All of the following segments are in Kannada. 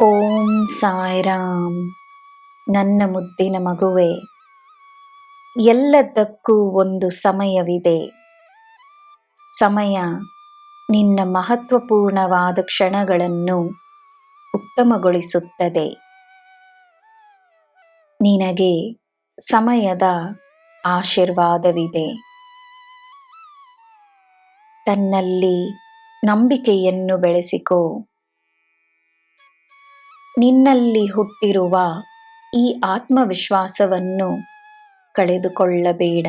ಓಂ ಸಾಯಿರಾಮ್. ನನ್ನ ಮುದ್ದಿನ ಮಗುವೆ, ಎಲ್ಲದಕ್ಕೂ ಒಂದು ಸಮಯವಿದೆ. ಸಮಯ ನಿನ್ನ ಮಹತ್ವಪೂರ್ಣವಾದ ಕ್ಷಣಗಳನ್ನು ಉತ್ತಮಗೊಳಿಸುತ್ತದೆ. ನಿನಗೆ ಸಮಯದ ಆಶೀರ್ವಾದವಿದೆ. ತನ್ನಲ್ಲಿ ನಂಬಿಕೆಯನ್ನು ಬೆಳೆಸಿಕೋ. ನಿನ್ನಲ್ಲಿ ಹುಟ್ಟಿರುವ ಈ ಆತ್ಮವಿಶ್ವಾಸವನ್ನು ಕಳೆದುಕೊಳ್ಳಬೇಡ.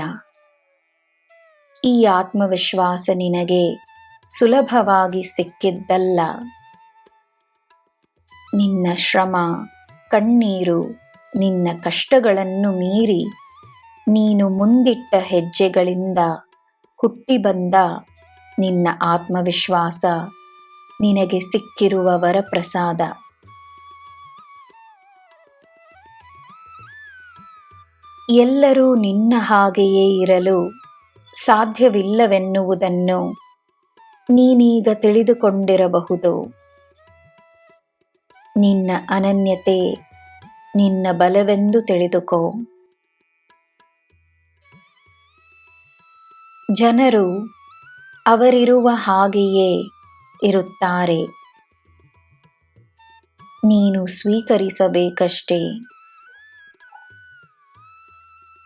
ಈ ಆತ್ಮವಿಶ್ವಾಸ ನಿನಗೆ ಸುಲಭವಾಗಿ ಸಿಕ್ಕಿದ್ದಲ್ಲ. ನಿನ್ನ ಶ್ರಮ, ಕಣ್ಣೀರು, ನಿನ್ನ ಕಷ್ಟಗಳನ್ನು ಮೀರಿ ನೀನು ಮುಂದಿಟ್ಟ ಹೆಜ್ಜೆಗಳಿಂದ ಹುಟ್ಟಿ ಬಂದ ನಿನ್ನ ಆತ್ಮವಿಶ್ವಾಸ ನಿನಗೆ ಸಿಕ್ಕಿರುವ ವರಪ್ರಸಾದ. ಎಲ್ಲರೂ ನಿನ್ನ ಹಾಗೆಯೇ ಇರಲು ಸಾಧ್ಯವಿಲ್ಲವೆನ್ನುವುದನ್ನು ನೀನೀಗ ತಿಳಿದುಕೊಂಡಿರಬಹುದು. ನಿನ್ನ ಅನನ್ಯತೆ ನಿನ್ನ ಬಲವೆಂದು ತಿಳಿದುಕೋ. ಜನರು ಅವರಿರುವ ಹಾಗೆಯೇ ಇರುತ್ತಾರೆ. ನೀನು ಸ್ವೀಕರಿಸಬೇಕಷ್ಟೇ.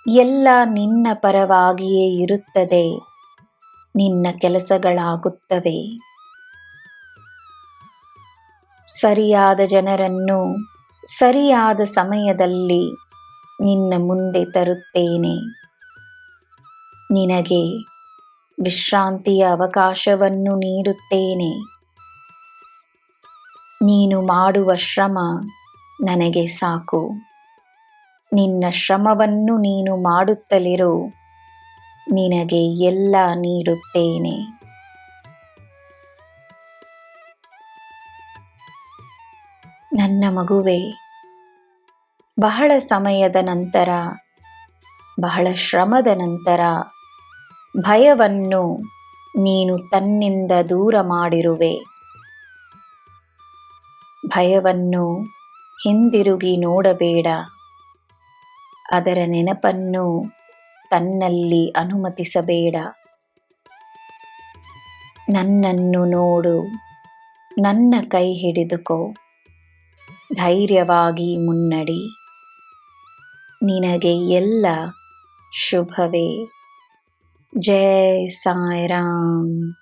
ಎಲ್ಲ ನಿನ್ನ ಪರವಾಗಿಯೇ ಇರುತ್ತದೆ. ನಿನ್ನ ಕೆಲಸಗಳಾಗುತ್ತವೆ. ಸರಿಯಾದ ಜನರನ್ನು ಸರಿಯಾದ ಸಮಯದಲ್ಲಿ ನಿನ್ನ ಮುಂದೆ ತರುತ್ತೇನೆ. ನಿನಗೆ ವಿಶ್ರಾಂತಿಯ ಅವಕಾಶವನ್ನು ನೀಡುತ್ತೇನೆ. ನೀನು ಮಾಡುವ ಶ್ರಮ ನನಗೆ ಸಾಕು. ನಿನ್ನ ಶ್ರಮವನ್ನು ನೀನು ಮಾಡುತ್ತಲಿರು. ನಿನಗೆ ಎಲ್ಲ ನೀಡುತ್ತೇನೆ. ನನ್ನ ಮಗುವೆ, ಬಹಳ ಸಮಯದ ನಂತರ, ಬಹಳ ಶ್ರಮದ ನಂತರ ಭಯವನ್ನು ನೀನು ತನ್ನಿಂದ ದೂರ ಮಾಡಿರುವೆ. ಭಯವನ್ನು ಹಿಂದಿರುಗಿ ನೋಡಬೇಡ. ಅದರ ನೆನಪನ್ನು ತನ್ನಲ್ಲಿ ಅನುಮತಿಸಬೇಡ. ನನ್ನನ್ನು ನೋಡು. ನನ್ನ ಕೈ ಹಿಡಿದುಕೋ. ಧೈರ್ಯವಾಗಿ ಮುನ್ನಡಿ. ನಿನಗೆ ಎಲ್ಲ ಶುಭವೇ. ಜೈ ಸಾಯಿರಾಮ್.